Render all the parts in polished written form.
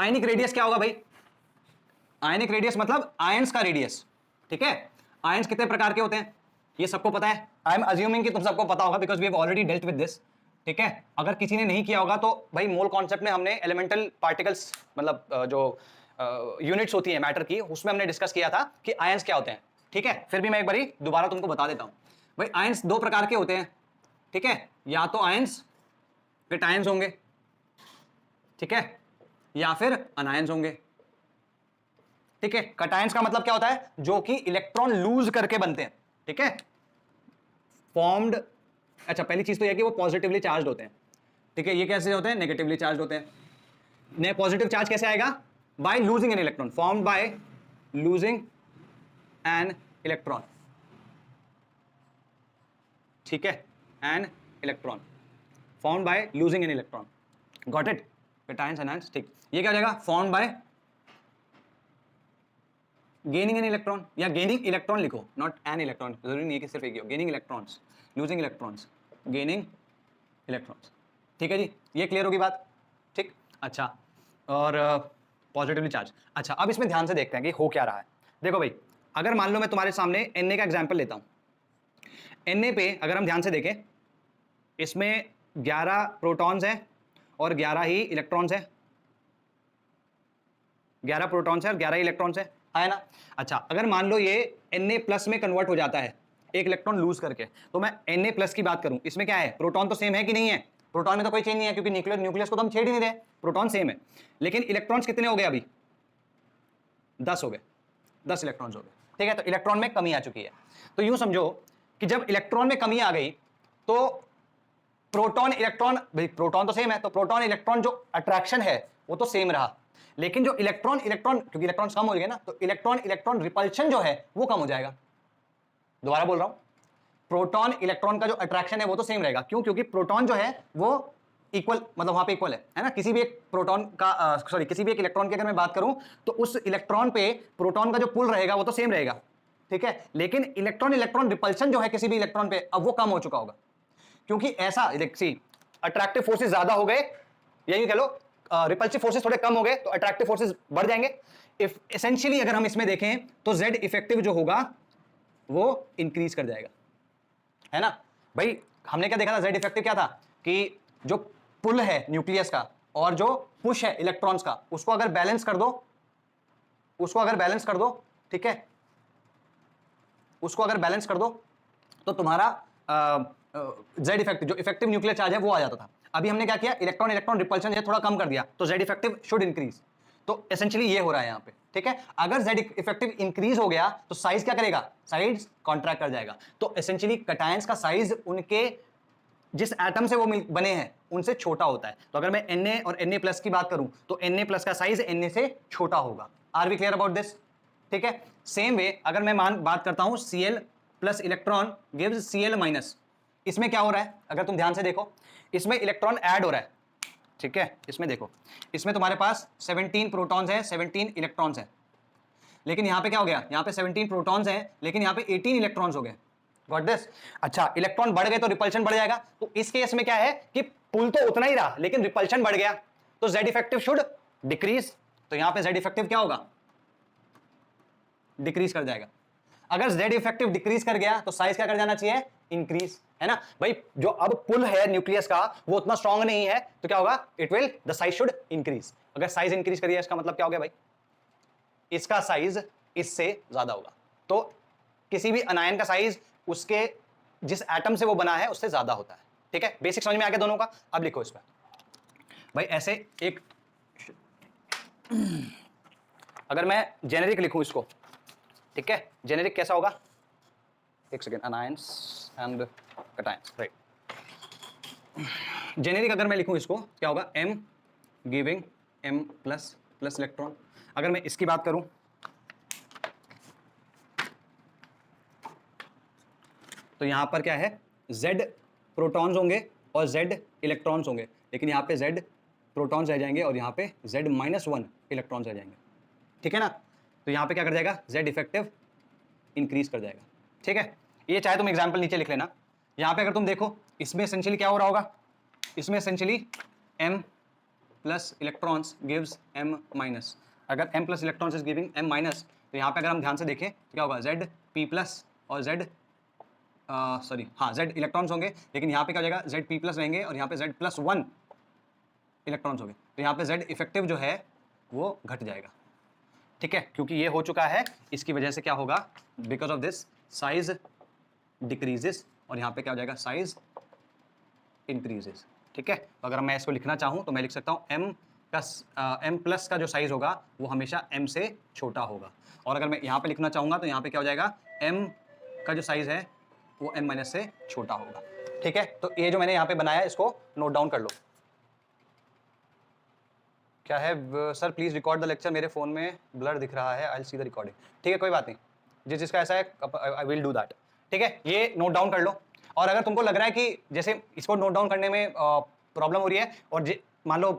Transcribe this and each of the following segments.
Ionic radius क्या होगा भाई? आयनिक रेडियस मतलब आयंस का रेडियस, ठीक है। आयंस कितने प्रकार के होते हैं ये सबको पता है। आई एम अज्यूमिंग कि तुम सबको पता होगा because we have already dealt with this, ठीक है। अगर किसी ने नहीं किया होगा तो भाई मोल कॉन्सेप्ट में हमने एलिमेंटल पार्टिकल्स मतलब जो यूनिट्स होती है मैटर की, उसमें हमने डिस्कस किया था कि आयंस क्या होते हैं, ठीक है। फिर भी मैं एक बारी दोबारा तुमको बता देता हूं भाई। आयंस दो प्रकार के होते हैं, ठीक है। या तो आयंस केटायंस होंगे, ठीक है, या फिर अनायंस होंगे, ठीक है। कटायंस का मतलब क्या होता है? जो कि इलेक्ट्रॉन लूज करके बनते हैं, ठीक है, फॉर्म्ड। अच्छा, पहली चीज तो यह कि वो पॉजिटिवली चार्ज होते हैं, ठीक है। ये कैसे होते हैं? नेगेटिवली चार्ज होते हैं। पॉजिटिव चार्ज कैसे आएगा? By losing an electron, formed by losing an electron, ठीक है, an electron formed by losing an electron. Got it? Cations anions, ठीक। ये क्या हो जाएगा? Formed by gaining an electron, या गेनिंग इलेक्ट्रॉन लिखो, नॉट एन इलेक्ट्रॉन, जरूरी नहीं है कि सिर्फ एक ही हो। Gaining electrons, losing electrons, gaining electrons, ठीक है जी। ये क्लियर होगी बात, ठीक। अच्छा, और पॉजिटिवली चार्ज। अच्छा, अब इसमें ध्यान से देखते हैं कि हो क्या रहा है। देखो भाई, अगर मान लो मैं तुम्हारे सामने Na का एग्जाम्पल लेता हूं। Na पे अगर हम ध्यान से देखें, इसमें 11 प्रोटॉन्स हैं और 11 ही इलेक्ट्रॉन्स हैं। 11 प्रोटॉन्स हैं और 11 इलेक्ट्रॉन्स हैं, है ना। अच्छा, अगर मान लो ये Na प्लस में कन्वर्ट हो जाता है एक इलेक्ट्रॉन लूज करके, तो मैं Na प्लस की बात करूं, इसमें क्या है? प्रोटॉन तो सेम है कि नहीं है? प्रोटॉन में तो कोई चेंज नहीं है क्योंकि न्यूक्लियस को तो हम छेड़ ही नहीं रहे, प्रोटॉन सेम है। लेकिन इलेक्ट्रॉन्स कितने हो गए अभी? 10 हो गए, 10 इलेक्ट्रॉन्स हो गए, ठीक है। तो इलेक्ट्रॉन में कमी आ चुकी है। तो यूं समझो कि जब इलेक्ट्रॉन में कमी आ गई तो प्रोटॉन इलेक्ट्रॉन, भाई प्रोटॉन तो सेम है, तो प्रोटॉन इलेक्ट्रॉन जो अट्रैक्शन है वो तो सेम रहा, लेकिन जो इलेक्ट्रॉन इलेक्ट्रॉन, क्योंकि इलेक्ट्रॉन कम हो गए ना, तो इलेक्ट्रॉन इलेक्ट्रॉन रिपल्शन जो है वो कम हो जाएगा। दोबारा बोल रहा हूं, प्रोटॉन इलेक्ट्रॉन का जो अट्रैक्शन है वो तो सेम रहेगा। क्यों? क्योंकि प्रोटॉन जो है वो इक्वल, मतलब वहां पे इक्वल है ना। किसी भी एक प्रोटॉन का सॉरी किसी भी एक इलेक्ट्रॉन की अगर मैं बात करूं तो उस इलेक्ट्रॉन पे प्रोटॉन का जो पुल रहेगा वो तो सेम रहेगा, ठीक है। लेकिन इलेक्ट्रॉन इलेक्ट्रॉन रिपल्शन जो है किसी भी इलेक्ट्रॉन पे, अब वो कम हो चुका होगा, क्योंकि ऐसा सी अट्रैक्टिव फोर्सेस ज्यादा हो गए, यही कह लो रिपल्सिव फोर्सेस थोड़े कम हो गए तो अट्रैक्टिव फोर्सेस बढ़ जाएंगे। इफ एसेंशियली अगर हम इसमें देखें तो जेड इफेक्टिव जो होगा वो इंक्रीज कर जाएगा, है ना भाई। हमने क्या देखा था? जेड इफेक्टिव क्या था कि जो पुल है न्यूक्लियस का और जो पुश है इलेक्ट्रॉन्स का, उसको अगर बैलेंस कर दो, उसको अगर बैलेंस कर दो, ठीक है, उसको अगर बैलेंस कर दो तो तुम्हारा जेड इफेक्टिव, जो इफेक्टिव न्यूक्लियर चार्ज है वो आ जाता था। अभी हमने क्या किया? इलेक्ट्रॉन इलेक्ट्रॉन रिपल्शन थोड़ा कम कर दिया, तो जेड इफेक्टिव शुड इंक्रीज। तो एसेंशियली ये हो रहा है यहां पे, ठीक है। अगर जेड इफेक्टिव इंक्रीज हो गया तो साइज क्या करेगा? साइज कॉन्ट्रैक्ट कर जाएगा। तो एसेंशियली कटायंस का साइज उनके जिस एटम से वो बने हैं उनसे छोटा होता है। तो अगर मैं Na और Na प्लस की बात करूं तो Na प्लस का साइज Na से छोटा होगा। Are we clear about this? ठीक है। सेम वे अगर मैं बात करता हूं Cl plus electron gives Cl minus, इसमें क्या हो रहा है? अगर तुम ध्यान से देखो, इसमें इलेक्ट्रॉन ऐड हो रहा है, ठीक है। इसमें देखो, इसमें तुम्हारे पास 17 प्रोटॉन्स हैं, 17 इलेक्ट्रॉन्स हैं, लेकिन यहां पे क्या हो गया? यहां पे 17 प्रोटॉन्स हैं लेकिन यहां पे 18 इलेक्ट्रॉन्स हो गए। Got this? अच्छा, इलेक्ट्रॉन बढ़ गए तो रिपल्शन बढ़ जाएगा। तो इस केस में क्या है कि पुल तो उतना ही रहा लेकिन रिपल्शन बढ़ गया, तो जेड इफेक्टिव शुड डिक्रीज। तो यहां पे जेड इफेक्टिव क्या होगा? डिक्रीज कर जाएगा। अगर जेड इफेक्टिव डिक्रीज कर गया तो साइज क्या कर जाना चाहिए? इंक्रीज, है ना भाई। जो अब पुल है न्यूक्लियस का वो उतना स्ट्रांग नहीं है, तो क्या होगा? It will the size should increase. अगर साइज इंक्रीज करिए इसका मतलब क्या हो गया भाई? इसका साइज इससे ज्यादा होगा। तो किसी भी अनायन का साइज उसके जिस एटम से वो बना है उससे ज्यादा होता है, ठीक है। बेसिक समझ में आ गया दोनों का? अब लिखो इसमें भाई ऐसे एक, अगर मैं जेनेरिक लिखूं इसको, ठीक है, जेनेरिक कैसा होगा? एक second, anions and cations, right. Generic अगर मैं लिखूं इसको क्या होगा? M giving M plus plus electron. अगर मैं इसकी बात करूं तो यहां पर क्या है? Z प्रोटॉन्स होंगे और Z इलेक्ट्रॉन्स होंगे, लेकिन यहां पे Z प्रोटॉन्स रह जाएंगे और यहां पे Z-1 इलेक्ट्रॉन्स रह जाएंगे, ठीक है ना। तो यहां पे क्या कर जाएगा? Z इफेक्टिव इंक्रीज कर जाएगा, ठीक है। ये चाहे तुम एग्जांपल नीचे लिख लेना। यहां पे अगर तुम देखो इसमें एसेंशियली क्या हो रहा होगा? इसमें essentially M plus electrons gives m minus. अगर m plus electrons is giving m minus, तो यहाँ पे अगर हम ध्यान से देखें तो क्या होगा, z p प्लस और z सॉरी हाँ z इलेक्ट्रॉन्स होंगे, लेकिन यहाँ पे क्या हो जाएगा, z p प्लस रहेंगे और यहाँ पे z प्लस 1 इलेक्ट्रॉन्स होंगे, तो यहाँ पे z इफेक्टिव जो है वो घट जाएगा। ठीक है, क्योंकि ये हो चुका है, इसकी वजह से क्या होगा, because of this size decreases और यहाँ पे क्या हो जाएगा, साइज इंक्रीजेस। ठीक है, तो अगर मैं इसको लिखना चाहूँ तो मैं लिख सकता हूँ m प्लस का जो साइज होगा वो हमेशा m से छोटा होगा, और अगर मैं यहाँ पे लिखना चाहूँगा तो यहाँ पे क्या हो जाएगा, m का जो साइज है वो m माइनस से छोटा होगा। ठीक है, तो ये जो मैंने यहाँ पे बनाया इसको नोट डाउन कर लो। क्या है sir, please record the lecture, मेरे फोन में ब्लर दिख रहा है, I will see the recording. ठीक है, कोई बात नहीं, जिस जिसका ऐसा है आई विल डू दैट। ठीक है, ये नोट डाउन कर लो, और अगर तुमको लग रहा है कि जैसे इसको नोट डाउन करने में प्रॉब्लम हो रही है और मान लो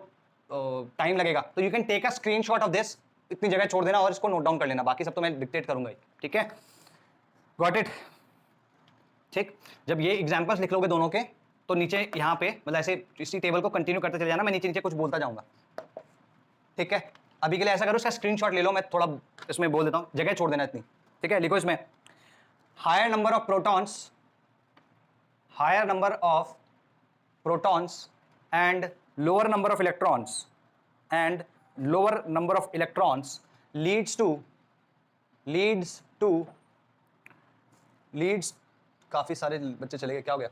टाइम लगेगा, तो you can take a screenshot of this, इतनी जगह छोड़ देना और इसको नोट डाउन कर लेना, बाकी सब तो मैं डिक्टेट करूंगा ही। ठीक है, गॉट इट। ठीक, जब ये एग्जाम्पल्स लिख लोगे दोनों के, तो नीचे यहाँ पे मतलब ऐसे इसी टेबल को कंटिन्यू करते चले जाना, मैं नीचे नीचे कुछ बोलता जाऊंगा। ठीक है, अभी के लिए ऐसा करो, इसका स्क्रीनशॉट ले लो, मैं थोड़ा इसमें बोल देता हूँ, जगह छोड़ देना इतनी। ठीक है, लिखो इसमें higher number of protons, higher number of protons and lower number of electrons and lower number of electrons leads काफी सारे बच्चे चले गए, क्या हो गया,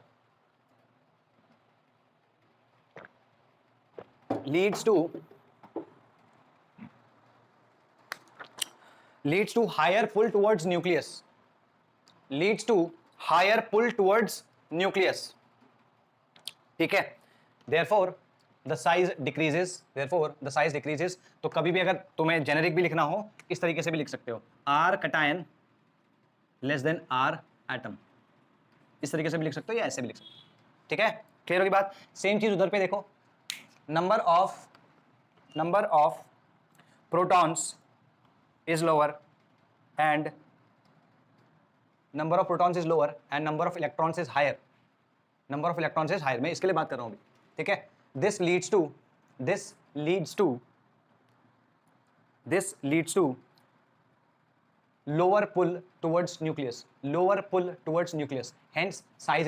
leads to higher pull towards nucleus, leads to higher pull towards nucleus. ठीक है, therefore the size decreases, तो कभी भी अगर तुम्हें जेनेरिक भी लिखना हो इस तरीके से भी लिख सकते हो, R cation less than R atom, इस तरीके से भी लिख सकते हो या ऐसे भी लिख सकते हो। ठीक है, क्लियर होगी बात। सेम चीज उधर पे देखो, number of protons is lower and number of protons is lower and number of electrons is higher, मैं इसके लिए बात कर रहा हूं अभी। ठीक है, this leads to lower pull towards nucleus, hence size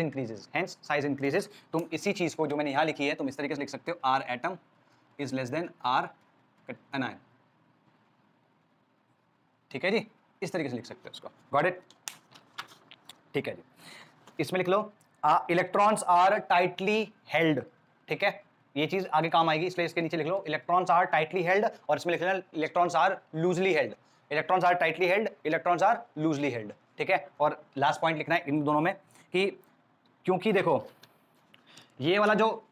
increases। तुम इसी चीज को जो मैंने यहां लिखी है तुम इस तरीके से लिख सकते हो, R atom is less than R anion। ठीक है जी, इस तरीके से लिख सकते हो इसको, गॉट इट। ठीक है जी, इसमें लिख लो इलेक्ट्रॉन्स आर टाइटली हेल्ड। ठीक है, ये चीज आगे काम आएगी, इसलिए इसके नीचे लिख लो इलेक्ट्रॉन्स आर टाइटली हेल्ड, और इसमें लिख लेना electrons are loosely held, electrons are tightly held, electrons are loosely held. ठीक है, और लास्ट पॉइंट लिखना है इन दोनों में कि क्योंकि देखो ये वाला जो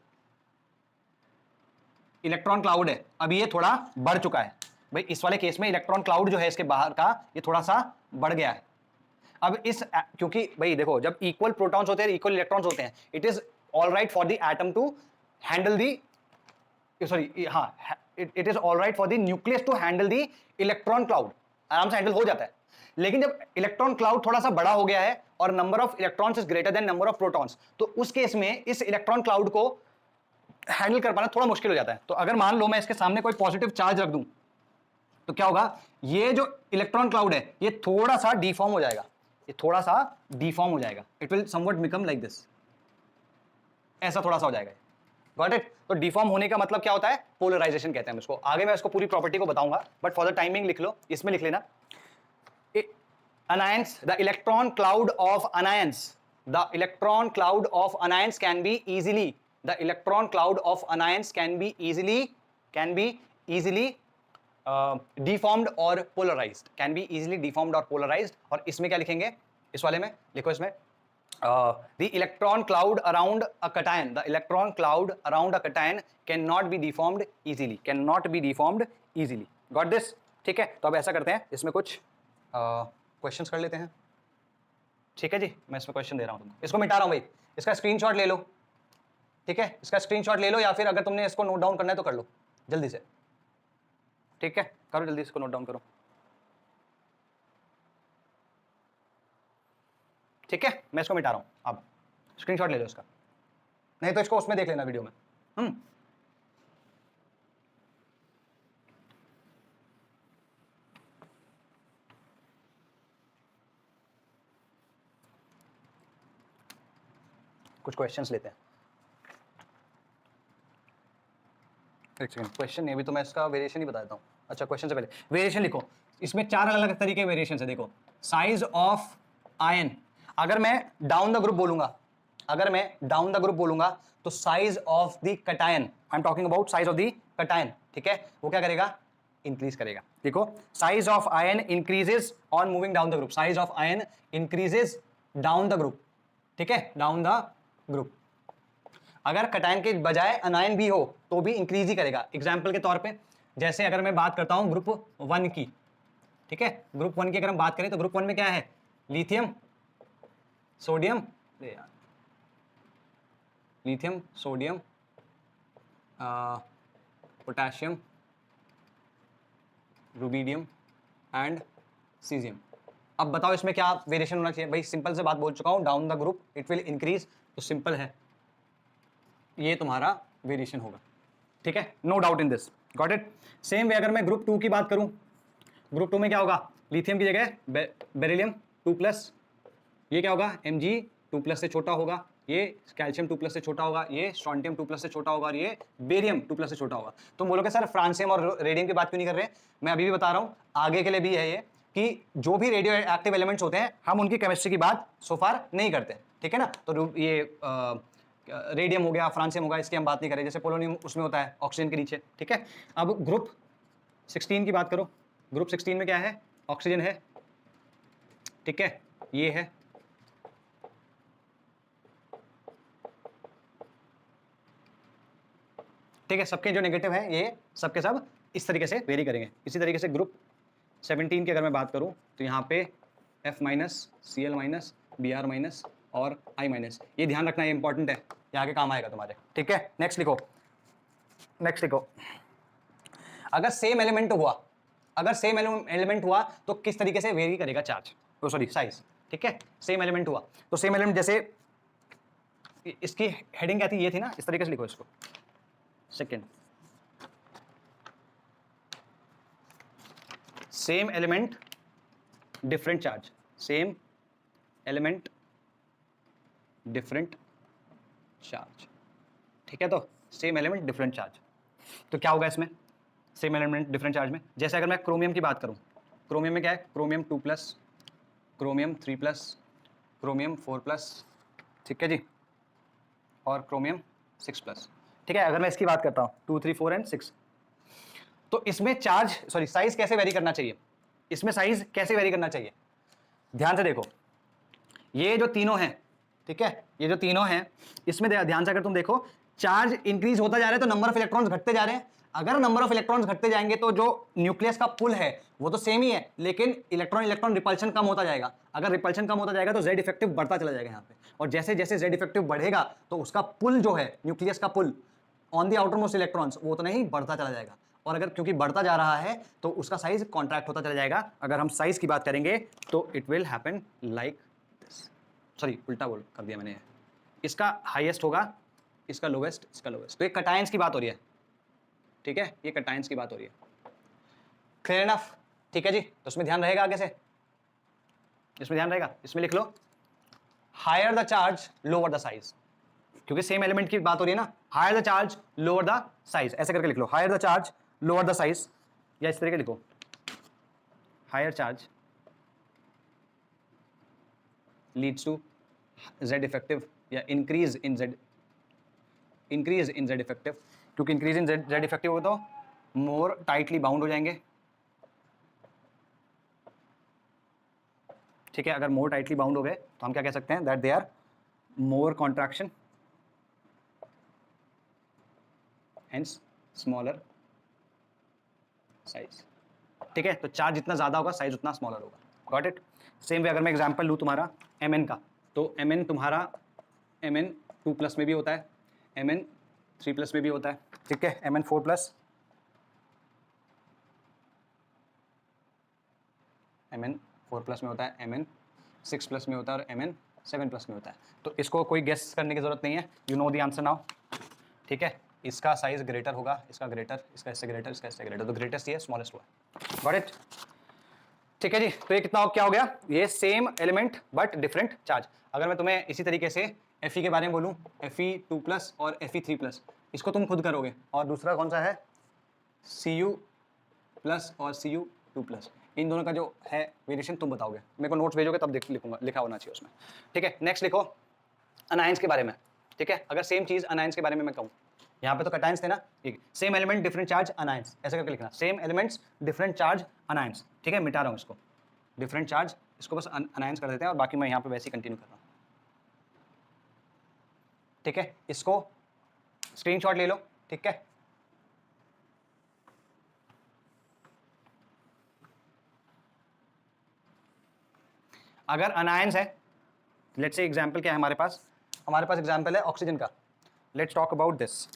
इलेक्ट्रॉन क्लाउड है अभी ये थोड़ा बढ़ चुका है भाई, इस वाले केस में इलेक्ट्रॉन क्लाउड जो है इसके बाहर का ये थोड़ा सा बढ़ गया है। अब इस क्योंकि भाई देखो जब इक्वल प्रोटॉन्स होते हैं, इक्वल इलेक्ट्रॉन्स होते हैं, it is all right for the atom to handle the sorry हाँ it is all right for the nucleus to handle the electron cloud, आराम से हैंडल हो जाता है। लेकिन जब इलेक्ट्रॉन क्लाउड थोड़ा सा बड़ा हो गया है और number of electrons is greater than number of protons, तो उस केस में इस इलेक्ट्रॉन क्लाउड को हैंडल कर पाना थोड़ा मुश्किल हो जाता है। तो अगर मान लो मैं इसके सामने कोई पॉजिटिव चार्ज रख दूं तो क्या होगा, ये जो इलेक्ट्रॉन क्लाउड है ये थोड़ा सा डिफॉर्म हो जाएगा, it will somewhat become like this, ऐसा थोड़ा सा हो जाएगा। Got it. तो डिफॉर्म होने का मतलब क्या होता है, पोलराइजेशन कहते हैं इसको। आगे मैं इसको पूरी प्रॉपर्टी को बताऊंगा, बट फॉर द टाइमिंग लिख लो, इसमें लिख लेना anions, the electron cloud of anions can be easily deformed or polarized, और इसमें क्या लिखेंगे, इस वाले में लिखो, इसमें the electron cloud around a cation cannot be deformed easily, got this। ठीक है, तो अब ऐसा करते हैं, इसमें कुछ क्वेश्चंस कर लेते हैं। ठीक है जी, मैं इसमें क्वेश्चन दे रहा हूं तुमको, इसको मिटा रहा हूं भाई, इसका स्क्रीनशॉट ले लो। ठीक है, इसका स्क्रीनशॉट ले लो, या फिर अगर तुमने इसको नोट डाउन करना है तो कर लो जल्दी से। ठीक है, करो जल्दी, इसको नोट डाउन करो। ठीक है, मैं इसको मिटा रहा हूं, अब स्क्रीनशॉट ले लो इसका, नहीं तो इसको उसमें देख लेना वीडियो में। कुछ क्वेश्चंस लेते हैं। एक सेकंड, क्वेश्चन नहीं, अभी तो मैं इसका वेरिएशन ही बता देता हूँ। अच्छा, क्वेश्चन से पहले वेरिएशन लिखो। इसमें 4 अलग अलग तरीके के वेरिएशन है। देखो, साइज ऑफ आयन, अगर मैं डाउन द ग्रुप बोलूंगा, अगर मैं डाउन द ग्रुप बोलूंगा तो size of the cation, I am talking about size of the cation, ठीक है, वो क्या करेगा, इंक्रीज करेगा। देखो, size of ion increases on moving down the group, size of ion increases down the group, ठीक है, डाउन द ग्रुप। अगर कटायन के बजाय अनायन भी हो तो भी इंक्रीज ही करेगा। एग्जाम्पल के तौर पे, जैसे अगर मैं बात करता हूं ग्रुप 1 की, ठीक है, ग्रुप 1 की अगर हम बात करें तो ग्रुप 1 में क्या है, lithium, sodium, lithium, sodium, potassium, rubidium and caesium. अब बताओ इसमें क्या वेरिएशन होना चाहिए। भाई सिंपल से बात बोल चुका हूं, down the group it will increase, तो सिंपल है, ये तुम्हारा वेरिएशन होगा, ठीक है, no doubt in this, got it. Same way अगर मैं ग्रुप 2 की बात करूं, ग्रुप 2 में क्या होगा, लिथियम की जगह बेरिलियम 2+, ये क्या होगा, Mg 2+ से छोटा होगा, ये कैल्शियम 2+ से छोटा होगा, ये स्ट्रोंटियम 2+ से छोटा होगा और ये बेरियम 2+ से छोटा होगा। तुम बोलोगे सर फ्रांसियम और रेडियम की बात क्यों नहीं कर रहे? मैं अभी भी बता रहा हूं, आगे के लिए भी है ये, कि जो भी रेडियो एक्टिव एलिमेंट्स होते हैं हम उनकी केमिस्ट्री की बात सो फार नहीं करते, ठीक है ना। तो ये रेडियम हो गया, फ्रांसियम होगा, इसकी हम बात नहीं करें। जैसे पोलोनियम उसमें होता है ऑक्सीजन के नीचे, ठीक है। अब ग्रुप 16 की बात करो, ग्रुप 16 में क्या है, ऑक्सीजन है, ठीक है, ये है, ठीक है, सबके जो नेगेटिव है ये सबके सब इस तरीके से वेरी करेंगे। इसी तरीके से ग्रुप 17 की अगर मैं बात करूं तो यहाँ पे F-, Cl-, Br- और I-, ये ध्यान रखना, ये इंपॉर्टेंट है, ये आगे काम आएगा तुम्हारे, ठीक है। नेक्स्ट लिखो, नेक्स्ट लिखो, अगर सेम एलिमेंट हुआ, अगर सेम एलिमेंट हुआ तो किस तरीके से वेरी करेगा चार्ज, सॉरी साइज, ठीक है। सेम एलिमेंट हुआ तो सेम एलिमेंट, जैसे इसकी हेडिंग क्या थी, ये थी ना, इस तरीके से लिखो इसको। Second, same element different charge, same element different charge, ठीक है। तो सेम एलिमेंट डिफरेंट चार्ज, तो क्या होगा इसमें, सेम एलिमेंट डिफरेंट चार्ज में, जैसे अगर मैं क्रोमियम की बात करूं, क्रोमियम में क्या है, क्रोमियम 2+, क्रोमियम 3+, क्रोमियम 4+, ठीक है जी, और क्रोमियम 6+, ठीक है। अगर मैं इसकी बात करता हूं 2, 3, 4 एंड 6, तो इसमें चार्ज, सॉरी साइज कैसे वेरी करना चाहिए, इसमें साइज कैसे वेरी करना चाहिए, ध्यान से देखो, ये जो तीनों हैं, ठीक है, ये जो तीनों हैं, इसमें ध्यान से अगर तुम देखो, चार्ज इंक्रीज होता जा रहा है तो नंबर ऑफ इलेक्ट्रॉन्स घटते जा रहे हैं। अगर नंबर ऑफ इलेक्ट्रॉन्स घटते जाएंगे तो जो न्यूक्लियस का पुल है वो तो सेम ही है, लेकिन इलेक्ट्रॉन इलेक्ट्रॉन रिपल्शन कम होता जाएगा। अगर रिपल्शन कम होता जाएगा तो जेड इफेक्टिव बढ़ता चला जाएगा यहाँ पे, और जैसे जैसे जेड इफेक्टिव बढ़ेगा तो उसका पुल जो है, न्यूक्लियस का pull on the outermost electrons, वो तो नहीं बढ़ता चला जाएगा। और अगर क्योंकि बढ़ता जा रहा है तो उसका साइज कॉन्ट्रैक्ट होता चला जाएगा। अगर हम साइज की बात करेंगे तो it will happen like this, sorry उल्टा बोल कर दिया मैंने, इसका हाईएस्ट होगा, इसका लोवेस्ट, इसका लोवेस्ट। तो ये कटायंस की बात हो रही है, ठीक है, ये कटायंस की बात हो रही है, क्लियर इनफ, ठीक है जी। तो उसमें ध्यान रहेगा, आगे से इसमें ध्यान रहेगा, इसमें लिख लो higher the charge lower the size, क्योंकि सेम एलिमेंट की बात हो रही है ना, higher the charge lower the size, ऐसे करके लिख लो, higher the charge lower the size, या इस तरीके लिखो, higher charge leads to Z effective, या इंक्रीज इन Z इफेक्टिव, क्योंकि इंक्रीज इन Z इफेक्टिव होगा तो मोर टाइटली बाउंड हो जाएंगे, ठीक है। अगर मोर टाइटली बाउंड हो गए तो हम क्या कह सकते हैं, that they are more contraction hence smaller size, ठीक है। तो चार्ज जितना ज्यादा होगा साइज उतना स्मॉलर होगा, गॉट इट। सेम वे अगर मैं एग्जांपल लूँ तुम्हारा Mn का, तो Mn तुम्हारा Mn 2+ में भी होता है, Mn 3+ में भी होता है, ठीक है, Mn 4+, Mn 4+ में होता है, Mn 6+ में होता है और Mn 7+ में होता है। तो इसको कोई गेस करने की जरूरत नहीं है, you know the answer now, ठीक है। इसका साइज ग्रेटर होगा, इसका ग्रेटर, इसका इससे ग्रेटर, इसका इससे ग्रेटर, तो ग्रेटेस्ट ये स्मॉलेस्ट हुआ, गॉट इट, ठीक है जी। तो ये कितना क्या हो गया, ये same element but different charge. अगर मैं तुम्हें इसी तरीके से Fe के बारे में बोलूँ, Fe2+ और Fe3+, इसको तुम खुद करोगे। और दूसरा कौन सा है, Cu+ और Cu2+, इन दोनों का जो है वेरिएशन तुम बताओगे, मेरे को नोट्स भेजोगे तब लिखूंगा, लिखा होना चाहिए उसमें, ठीक है। नेक्स्ट लिखो अनायंस के बारे में, ठीक है। अगर सेम चीज अनायंस के बारे में मैं कहूँ, यहाँ पे तो कटायंस थे ना, ठीक, same element different charge anions, ऐसे करके लिखना, same elements different charge anions, ठीक है। मिटा रहा हूँ इसको, डिफरेंट चार्ज, इसको बस अनायंस कर देते हैं और बाकी मैं यहाँ पे वैसे ही कंटिन्यू कर रहा हूँ, ठीक है। इसको स्क्रीनशॉट ले लो, ठीक है। अगर अनायंस है, लेट्स से एग्जांपल क्या है हमारे पास एग्जांपल है ऑक्सीजन का। Let's talk about this.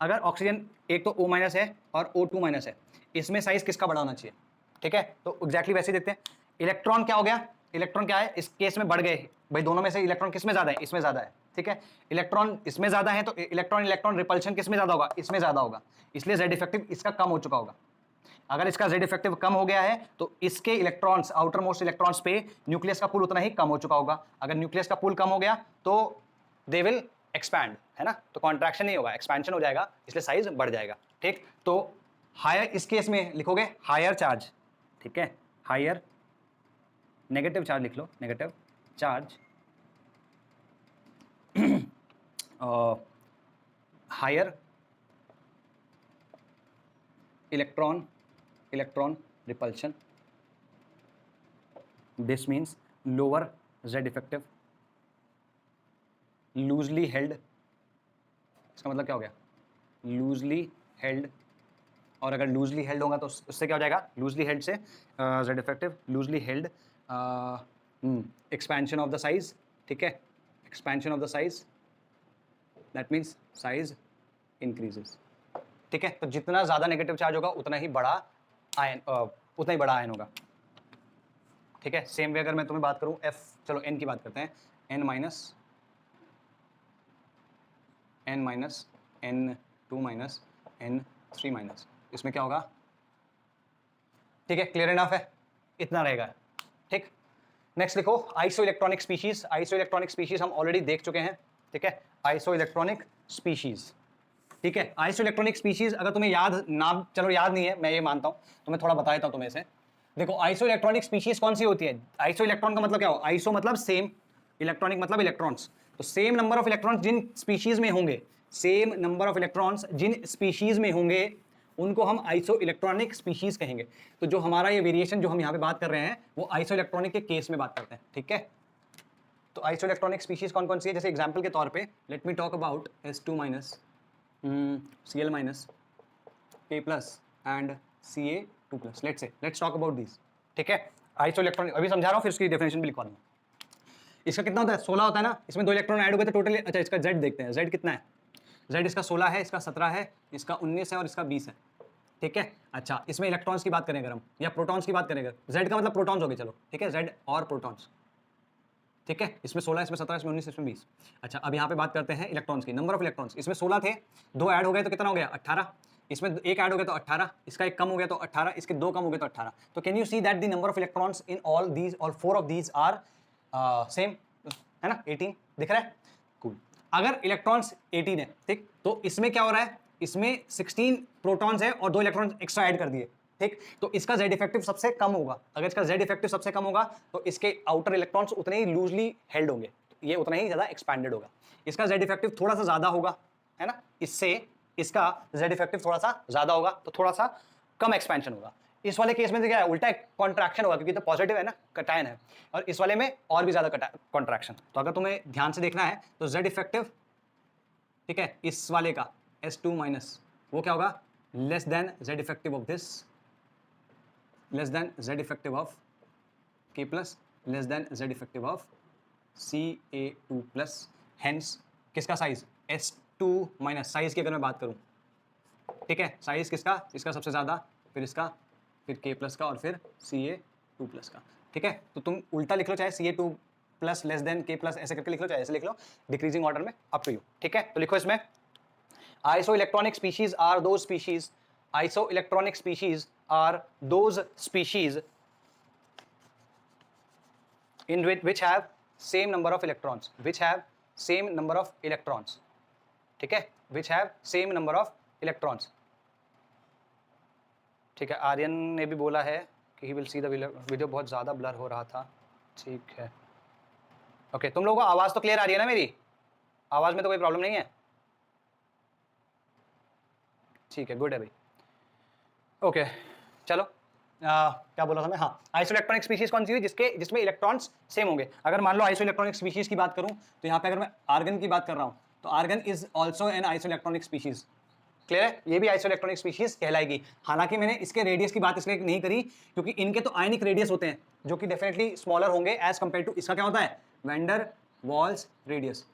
अगर ऑक्सीजन एक तो O- है और O2- है, इसमें साइज किसका बड़ा होना चाहिए, ठीक है। तो एग्जैक्टली वैसे ही देखते हैं। इलेक्ट्रॉन क्या हो गया, इलेक्ट्रॉन क्या है, इस केस में बढ़ गए भाई, दोनों में से इलेक्ट्रॉन किस में ज्यादा है, इसमें ज्यादा है, ठीक है। इलेक्ट्रॉन इसमें ज्यादा है तो इलेक्ट्रॉन इलेक्ट्रॉन रिपल्शन किस में ज्यादा होगा, इसमें ज्यादा होगा, इसलिए Z इफेक्टिव इसका कम हो चुका होगा। अगर इसका Z इफेक्टिव कम हो गया है तो इसके इलेक्ट्रॉन्स, आउटर मोस्ट इलेक्ट्रॉन्स पे न्यूक्लियस का पुल उतना ही कम हो चुका होगा। अगर न्यूक्लियस का पुल कम हो गया तो दे विल एक्सपैंड, है ना, तो कॉन्ट्रैक्शन नहीं होगा, एक्सपेंशन हो जाएगा, इसलिए साइज बढ़ जाएगा, ठीक। तो हायर, इस केस में लिखोगे हायर चार्ज, ठीक है, हायर नेगेटिव चार्ज लिख लो, negative charge, higher electron repulsion, this means lower Z effective, loosely held, इसका मतलब क्या हो गया, loosely held, और अगर loosely held होगा तो उससे क्या हो जाएगा, loosely held से Z effective, loosely held, expansion of the size, ठीक है, expansion of the size, that means size increases, ठीक है। तो जितना ज्यादा नेगेटिव चार्ज होगा उतना ही बड़ा आयन, उतना ही बड़ा आयन होगा, ठीक है। सेम वे अगर मैं तुम्हें बात करूं F, चलो N की बात करते हैं, N- N2- N3-, इसमें क्या होगा, ठीक है, क्लियर इनफ है, इतना रहेगा, ठीक। नेक्स्ट लिखो iso electronic species. Iso electronic species हम ऑलरेडी देख चुके हैं, ठीक है, आइसो इलेक्ट्रॉनिक स्पीशीज, ठीक है। आइसो इलेक्ट्रॉनिक स्पीशीज अगर तुम्हें याद नाम, चलो याद नहीं है, मैं ये मानता हूं, तो मैं थोड़ा बता देता हूं तुम्हें से। देखो आइसो इलेक्ट्रॉनिक स्पीशीज कौन सी होती है, आइसो इलेक्ट्रॉन का मतलब क्या हो, आइसो मतलब सेम, इलेक्ट्रॉनिक मतलब इलेक्ट्रॉन्स, तो सेम नंबर ऑफ इलेक्ट्रॉन्स जिन स्पीशीज में होंगे, सेम नंबर ऑफ इलेक्ट्रॉन्स जिन स्पीशीज में होंगे उनको हम आइसो इलेक्ट्रॉनिक स्पीशीज कहेंगे। तो जो हमारा ये वेरिएशन जो हम यहाँ पे बात कर रहे हैं वो आइसो इलेक्ट्रॉनिक के केस में बात करते हैं, ठीक है। तो आइसो इलेक्ट्रॉनिक स्पीशीज कौन कौन सी है, जैसे एग्जांपल के तौर पे let me talk about S2-, Cl-, K+ and Ca2+, let's talk about this, ठीक है। आइसो इलेक्ट्रॉनिक अभी समझा रहा हूँ, फिर इसकी डेफिनेशन भी लिखवा दूंगा। इसका कितना होता है, 16 होता है ना, इसमें 2 इलेक्ट्रॉन ऐड हो गए तो टोटल, अच्छा इसका Z देखते हैं, Z कितना है, Z इसका 16 है, इसका 17 है, इसका 19 है और इसका 20 है, ठीक है। अच्छा इसमें इलेक्ट्रॉन्स की बात करें अगर हम, या प्रोटॉन्स की बात करें अगर, Z का मतलब प्रोटॉन्स हो गए, चलो ठीक है, Z और प्रोटॉन्स, ठीक है। इसमें 16, इसमें 17, इसमें 19, इसमें 20। अच्छा अब यहाँ पे बात करते हैं इलेक्ट्रॉन्स की, नंबर ऑफ इलेक्ट्रॉन्स। इसमें 16 थे, 2 ऐड हो गए तो कितना हो गया, 18, इसमें 1 ऐड हो गया तो 18, इसका 1 कम हो गया तो 18, इसके 2 कम हो गए तो 18। तो can you see that the number of electrons in all these, all 4 of these are same, है ना, 18 दिख रहा है, कूल। अगर इलेक्ट्रॉन्स 18 है, ठीक, तो इसमें क्या हो रहा है, इसमें 16 प्रोटॉन्स है और 2 इलेक्ट्रॉन्स एक्स्ट्रा ऐड कर दिए, ठीक। तो इसका Z इफेक्टिव सबसे कम होगा, अगर इसका Z इफेक्टिव सबसे कम होगा तो इसके आउटर इलेक्ट्रॉन्स उतने ही लूजली हेल्ड होंगे, तो ये उतना ही ज्यादा एक्सपैंडेड होगा। इसका Z इफेक्टिव थोड़ा सा ज्यादा होगा, है ना, इससे इसका Z इफेक्टिव थोड़ा सा ज्यादा होगा तो थोड़ा सा कम एक्सपेंशन होगा। इस वाले केस में तो क्या है, उल्टा कॉन्ट्रैक्शन होगा, क्योंकि तो पॉजिटिव है ना, कटायन है, और इस वाले में और भी ज्यादा कॉन्ट्रैक्शन। तो अगर तुम्हें ध्यान से देखना है तो Z इफेक्टिव, ठीक है, इस वाले का S2- वो क्या होगा, less than Z effective of this, less than Z effective of K+, less than Z effective of Ca2+। Hence किसका साइज, S2- साइज की अगर मैं बात करूं, ठीक है, साइज किसका, इसका सबसे ज्यादा, फिर इसका, फिर K+ का और फिर Ca2+ का, ठीक है। तो तुम उल्टा लिख लो, चाहे Ca2+ लेस देन K+, ऐसे करके लिख लो, चाहे ऐसे लिख लो, डिक्रीजिंग ऑर्डर में, अप टू यू, ठीक है। तो लिखो इसमें iso electronic species are those species, iso electronic species are those species in which have same number of electrons, which have same number of electrons, ठीक है, which have same number of electrons, ठीक है। आर्यन ने भी बोला है कि he will see the video, बहुत ज़्यादा ब्लर हो रहा था, ठीक है। ओके, तुम लोगों को आवाज़ तो क्लियर आ रही है ना मेरी? आवाज़ में तो कोई प्रॉब्लम नहीं है? ठीक है, गुड है भाई। ओके चलो, क्या बोला था मैं? हाँ, आइसोइलेक्ट्रॉनिक स्पीशीज कौन सी हुई जिसमें इलेक्ट्रॉन्स सेम होंगे। अगर मान लो आइसोइलेक्ट्रॉनिक स्पीशीज की बात करूं तो यहाँ पे अगर मैं आर्गन की बात कर रहा हूं तो argon is also an isoelectronic species. Clear है? ये भी आइसोइलेक्ट्रॉनिक स्पीशीज कहलाएगी। हालांकि मैंने इसके रेडियस की बात इसलिए नहीं करी क्योंकि इनके तो आयनिक रेडियस होते हैं जो कि डेफिनेटली स्मॉलर होंगे एज कंपेयर टू इसका क्या होता है, वैंडर वॉल्स रेडियस,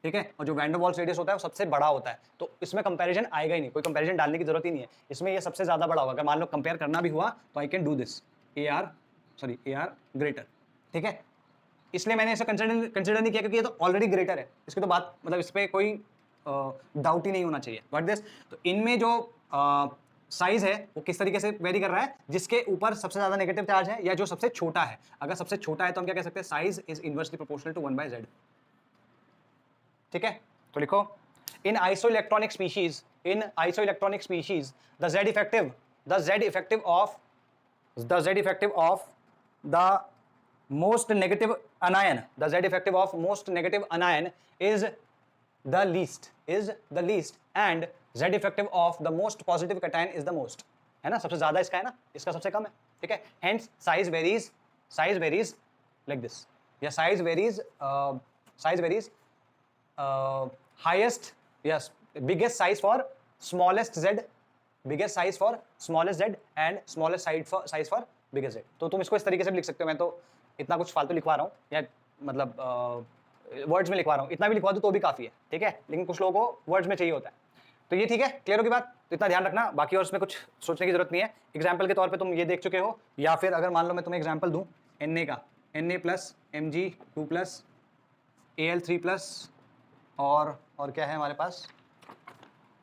ठीक है। और जो वैंडर वॉल्स रेडियस होता है वो सबसे बड़ा होता है, तो इसमें कंपैरिजन आएगा ही नहीं, कोई कंपैरिजन डालने की जरूरत ही नहीं है। इसमें ये सबसे ज्यादा बड़ा होगा। अगर मान लो कंपेयर करना भी हुआ तो I can do this, A R greater, ठीक है। इसलिए मैंने इसे कंसिडर नहीं किया क्योंकि ये तो ऑलरेडी ग्रेटर है, इसकी तो बात मतलब इस पर कोई डाउट ही नहीं होना चाहिए। बट दिस, तो इनमें जो साइज है वो किस तरीके से वेरी कर रहा है, जिसके ऊपर सबसे ज्यादा नेगेटिव चार्ज है या जो सबसे छोटा है। अगर सबसे छोटा है तो हम क्या कह सकते हैं, size is inversely proportional to 1/z, ठीक है। तो लिखो, in isoelectronic species the z effective of the most negative anion is the least and z effective of the most positive cation is the most, है ना, सबसे ज्यादा इसका है ना, इसका सबसे कम है, ठीक है। hence size varies like this, या size varies highest, yes, biggest size for smallest z and smallest size for biggest z। तो तुम इसको इस तरीके से भी लिख सकते हो। मैं तो इतना कुछ फालतू लिखवा रहा हूँ या मतलब वर्ड्स में लिखवा रहा हूँ, इतना भी लिखवा दूँ तो भी काफ़ी है, ठीक है। लेकिन कुछ लोगों को वर्ड्स में चाहिए होता है, तो ये ठीक है, क्लियर होगी बात। तो इतना ध्यान रखना, बाकी और उसमें कुछ सोचने की जरूरत नहीं है। एग्जाम्पल के तौर पे तुम ये देख चुके हो, या फिर अगर मान लो मैं तुम्हें एग्जाम्पल दूँ Na का, Na plus Mg2 plus Al3 plus और क्या है हमारे पास,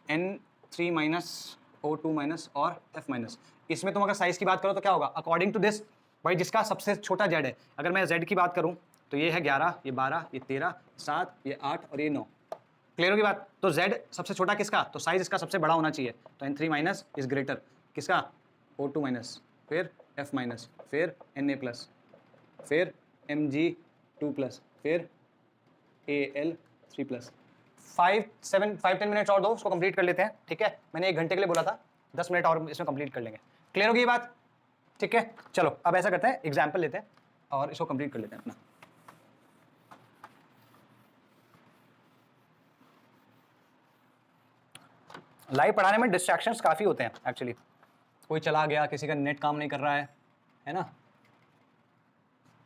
N3 माइनस O2 माइनस और F माइनस। इसमें तुम अगर साइज की बात करो तो क्या होगा, अकॉर्डिंग टू दिस, भाई जिसका सबसे छोटा z है, अगर मैं z की बात करूं तो ये है 11, ये 12, ये 13, 7, ये 8 और ये 9। क्लियर होगी बात। तो z सबसे छोटा किसका, तो साइज इसका सबसे बड़ा होना चाहिए। तो N3 माइनस इज ग्रेटर किसका, O2 माइनस, फिर F माइनस, फिर Na प्लस, फिर Mg2 प्लस, फिर Al3 प्लस। 5-10 मिनट्स और दो, उसको कंप्लीट कर लेते हैं, ठीक है। मैंने 1 घंटे के लिए बोला था, 10 मिनट और इसमें कंप्लीट कर लेंगे। क्लियर होगी ये बात, ठीक है। चलो अब ऐसा करते हैं, एग्जाम्पल लेते हैं और इसको कंप्लीट कर लेते हैं अपना। लाइव पढ़ाने में डिस्ट्रैक्शंस काफ़ी होते हैं एक्चुअली, कोई चला गया, किसी का नेट काम नहीं कर रहा है ना,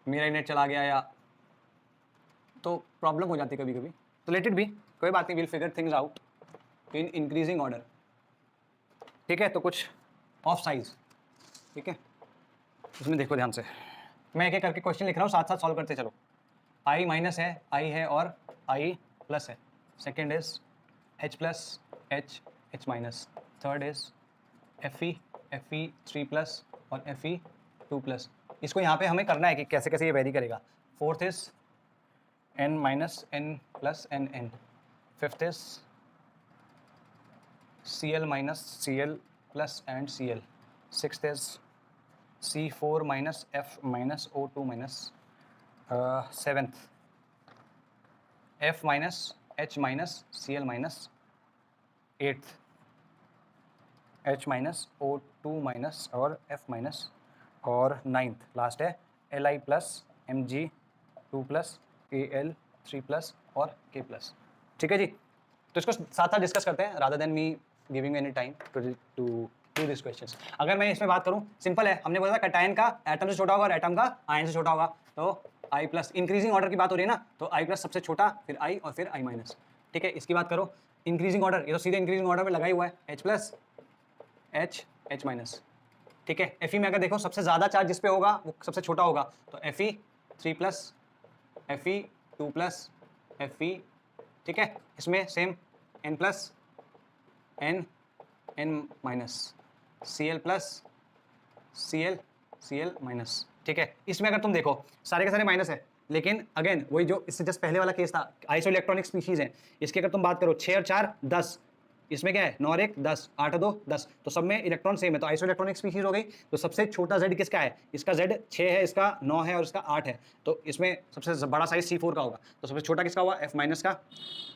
मेरा ही नेट चला गया या तो प्रॉब्लम हो जाती है कभी कभी। तो लेट इट भी, कोई बात नहीं, will figure things out in increasing order, ठीक है। तो कुछ ऑफ साइज, ठीक है, इसमें देखो ध्यान से, मैं एक एक करके क्वेश्चन लिख रहा हूँ, साथ साथ सॉल्व करते चलो। i माइनस है, i है और i प्लस है। Second is h plus h minus. Third is fe 3 plus और fe 2 प्लस। इसको यहाँ पे हमें करना है कि कैसे कैसे ये वेरी करेगा। Fourth is n minus n plus n। Fifth is cl minus cl plus and cl। Sixth is C4 minus F minus O2 minus. Seventh F minus H minus Cl minus. Eighth H minus O2 minus और F minus. और ninth last है Li plus Mg2 plus Al3 plus और K plus, ठीक है जी। तो इसको साथ साथ डिस्कस करते हैं rather than me giving any time to do this questions. अगर मैं इसमें बात करूं, सिंपल है, हमने बोला था कैटायन का एटम से छोटा होगा और एटम का आयन से छोटा होगा। तो I प्लस, इंक्रीजिंग ऑर्डर की बात हो रही है ना, तो I प्लस सबसे छोटा, फिर I और फिर I माइनस, ठीक है। इसकी बात करो इंक्रीजिंग ऑर्डर, ये तो सीधे इंक्रीजिंग ऑर्डर में लगा ही हुआ है, H प्लस H माइनस, ठीक है। Fe में अगर देखो सबसे ज़्यादा चार्ज जिस पे होगा वो सबसे छोटा होगा, तो Fe3 plus Fe2 plus Fe, ठीक है। इसमें same N plus N minus, Cl plus Cl minus, ठीक है। इसमें अगर तुम देखो सारे के सारे माइनस है, लेकिन अगेन वही जो इससे जस्ट पहले वाला केस था, आइसो इलेक्ट्रॉनिक स्पीशीज है, इसकी अगर तुम बात करो 6 और 4 10, इसमें क्या है 9 और 1 10, 8 और 2 10, तो सब में इलेक्ट्रॉन सेम है, तो आइसो इलेक्ट्रॉनिक स्पीशीज हो गई। तो सबसे छोटा Z किसका है, इसका Z 6 है, इसका 9 है और इसका 8 है, तो इसमें सबसे बड़ा साइज C4 का होगा। तो सबसे छोटा किसका हुआ, F माइनस का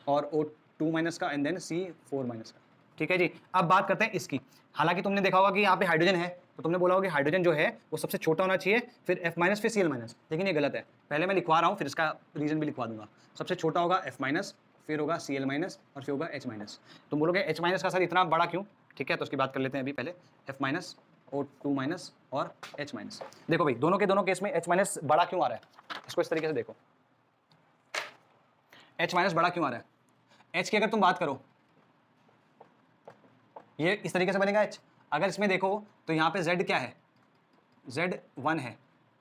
और O2 माइनस का एंड देन C4 माइनस का। ठीक है जी। अब बात करते हैं इसकी। हालांकि तुमने देखा होगा कि यहाँ पे हाइड्रोजन है, तो तुमने बोला होगा कि हाइड्रोजन जो है वो सबसे छोटा होना चाहिए, फिर F माइनस फिर Cl माइनस, लेकिन ये गलत है। पहले मैं लिखवा रहा हूँ, फिर इसका रीजन भी लिखवा दूंगा। सबसे छोटा होगा F माइनस, फिर होगा Cl माइनस और फिर होगा H माइनस। तुम बोलोगे H माइनस का सर इतना बड़ा क्यों? ठीक है, तो उसकी बात कर लेते हैं अभी। पहले F माइनस, O2 माइनस और H माइनस। देखो भाई, दोनों के दोनों केस में H माइनस बड़ा क्यों आ रहा है, इसको इस तरीके से देखो, H माइनस बड़ा क्यों आ रहा है। H की अगर तुम बात करो, ये इस तरीके से बनेगा H। अगर इसमें देखो तो यहाँ पे Z क्या है, Z 1 है,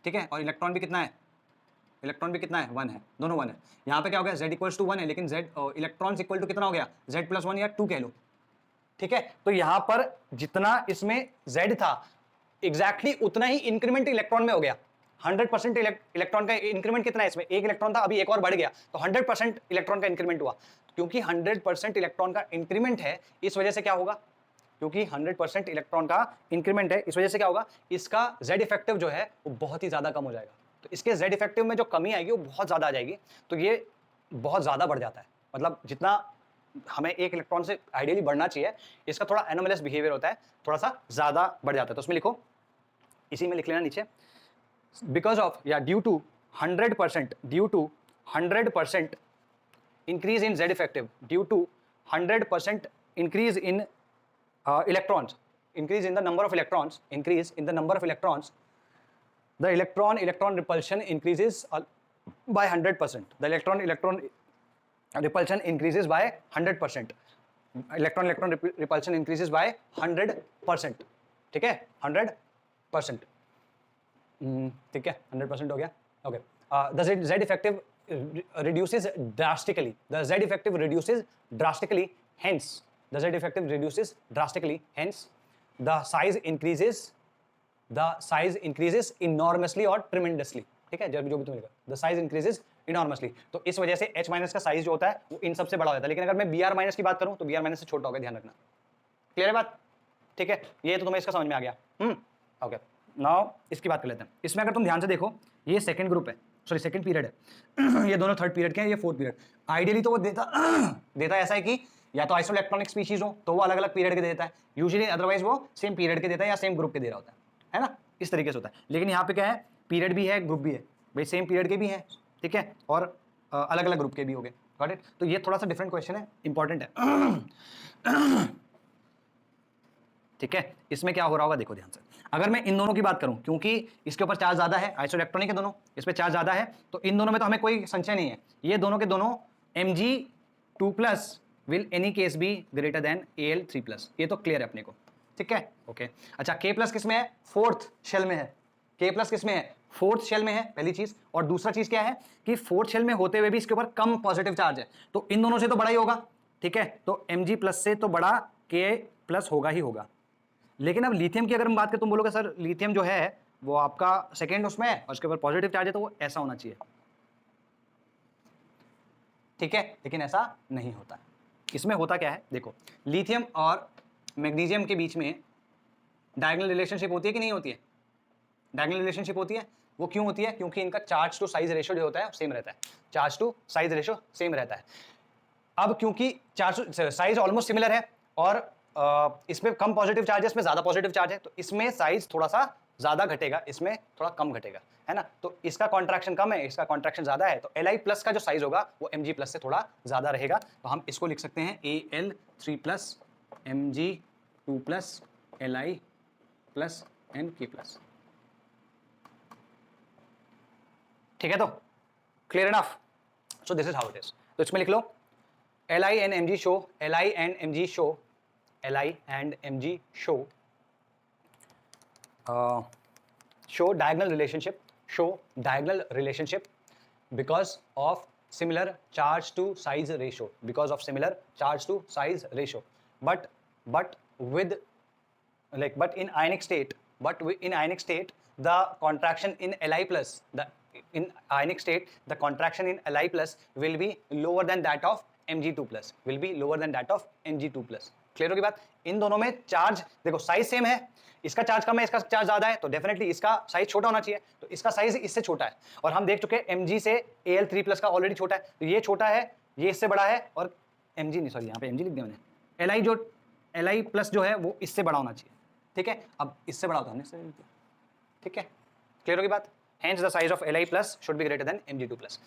ठीक है, और इलेक्ट्रॉन भी कितना है, इलेक्ट्रॉन भी कितना है 1 है, दोनों 1 है। यहाँ पे क्या हो गया, Z इक्वल्स टू 1 है, लेकिन Z इलेक्ट्रॉन्स इक्वल टू कितना हो गया, Z प्लस 1 या 2 कह लो। ठीक है, तो यहाँ पर जितना इसमें Z था एग्जैक्टली उतना ही इंक्रीमेंट इलेक्ट्रॉन में हो गया। 100% इलेक्ट्रॉन का इंक्रीमेंट कितना है इसमें, एक इलेक्ट्रॉन था, अभी एक और बढ़ गया, तो 100% इलेक्ट्रॉन का इंक्रीमेंट हुआ। क्योंकि 100% इलेक्ट्रॉन का इंक्रीमेंट है, इस वजह से क्या होगा, क्योंकि 100% इलेक्ट्रॉन का इंक्रीमेंट है, इस वजह से क्या होगा, इसका Z इफेक्टिव जो है वो बहुत ही ज्यादा कम हो जाएगा। तो इसके Z इफेक्टिव में जो कमी आएगी वो बहुत ज्यादा आ जाएगी, तो ये बहुत ज्यादा बढ़ जाता है। मतलब जितना हमें एक इलेक्ट्रॉन से आइडियली बढ़ना चाहिए, इसका थोड़ा एनोमलस बिहेवियर होता है, थोड़ा सा ज्यादा बढ़ जाता है। तो उसमें लिखो, इसी में लिख लेना नीचे, बिकॉज ऑफ या due to 100% increase in Z effective, due to 100% increase in electrons, increase in the number of electrons, the electron repulsion increases by 100%. The electron repulsion increases by 100%. Electron repulsion increases by 100%. ठीक है, 100%। ठीक है, 100% हो गया। Okay, the Z effective reduces drastically. The Z effective reduces drastically. Hence, the Z effective reduces drastically. Hence, the size increases enormously or tremendously. ठीक है, जो भी तुमने लिखा, the size increases enormously. तो इस वजह से H माइनस का साइज जो होता है वो इन सबसे बड़ा होता है। लेकिन अगर मैं Br माइनस की बात करूं तो Br माइनस से छोटा होगा, ध्यान रखना। क्लियर है बात? ठीक है, ये तो तुम्हें इसका समझ में आ गया। ओके, नाउ इसकी बात कर लेते हैं। इसमें अगर तुम ध्यान से देखो, ये सेकंड ग्रुप है, सॉरी सेकंड पीरियड है, ये दोनों थर्ड पीरियड के हैं, ये फोर्थ पीरियड। आइडियली तो वो देता ऐसा है कि या तो आइसो इलेक्ट्रॉनिक स्पीशीज हो तो वो अलग अलग पीरियड के देता है यूजुअली, अदरवाइज वो सेम पीरियड के देता है या सेम ग्रुप के दे रहा होता है ना, इस तरीके से होता है। लेकिन यहाँ पे क्या है, पीरियड भी है, ग्रुप भी है, भाई सेम पीरियड के भी हैं, ठीक है, और अलग अलग ग्रुप के भी हो गए। Got it? तो ये थोड़ा सा डिफरेंट क्वेश्चन है, इंपॉर्टेंट है। ठीक है, इसमें क्या हो रहा होगा देखो ध्यान से। अगर मैं इन दोनों की बात करूं, क्योंकि इसके ऊपर चार्ज ज्यादा है, आइसो इलेक्ट्रॉनिक है दोनों, इस पे चार्ज ज्यादा है, तो इन दोनों में तो हमें कोई संशय नहीं है, ये दोनों के दोनों Mg2+ will any case be greater than Al3+, ये तो क्लियर है अपने को। ठीक है, ओके। अच्छा, K+ किस में है, फोर्थ शेल में है। K+ किस में है, फोर्थ शेल में है, पहली चीज। और दूसरा चीज क्या है कि फोर्थ शेल में होते हुए भी इसके ऊपर कम पॉजिटिव चार्ज है, तो इन दोनों से तो बड़ा ही होगा। ठीक है, तो Mg+ से तो बड़ा K+ होगा ही होगा। लेकिन अब लिथियम की अगर हम बात करें, तुम बोलोगे सर लिथियम जो है वो आपका सेकेंड उसमें है और उसके ऊपर पॉजिटिव चार्ज है, तो वो ऐसा होना चाहिए। ठीक है, लेकिन ऐसा नहीं होता। इसमें होता क्या है देखो, लिथियम और मैग्नीशियम के बीच में डायगोनल रिलेशनशिप होती है कि नहीं होती है? डायगोनल रिलेशनशिप होती है। वो क्यों होती है? क्योंकि इनका चार्ज टू साइज रेशियो जो होता है सेम रहता है, charge to size ratio same रहता है। अब क्योंकि चार्ज साइज ऑलमोस्ट सिमिलर है और इसमें कम पॉजिटिव चार्ज है, इसमें ज्यादा पॉजिटिव चार्ज है, तो इसमें साइज थोड़ा सा ज्यादा घटेगा, इसमें थोड़ा कम घटेगा, है ना। तो इसका कॉन्ट्रैक्शन कम है, इसका कॉन्ट्रैक्शन ज्यादा है, तो Li+ का जो साइज होगा वो Mg+ से थोड़ा ज्यादा रहेगा। तो हम इसको लिख सकते हैं Al3+ Mg2+ Li+ Nk+। ठीक है, तो clear enough? So this is how it is. तो इसमें लिख लो Li and Mg show diagonal relationship because of similar charge to size ratio, but in ionic state the contraction in Li+, in ionic state the contraction in Li plus will be lower than that of Mg2 plus, will be lower than that of Mg2 plus. Clear होगी बात? इन दोनों में charge देखो size same है, इसका charge कम है, इसका charge ज्यादा है, तो डेफिनेटली इसका साइज छोटा होना चाहिए, तो इसका साइज इससे छोटा है, और हम देख चुके हैं Mg से Al3 प्लस का ऑलरेडी छोटा है, तो ये छोटा है, ये इससे बड़ा है, और Mg नहीं, सॉरी यहाँ पे Mg लिख दिया मैंने, Li जो Li प्लस जो है वो इससे बड़ा होना चाहिए, ठीक है? अब इससे बड़ा होता है, ठीक है? क्लियर होगी बात? Hence the size of Li plus should be greater than Mg2 plus.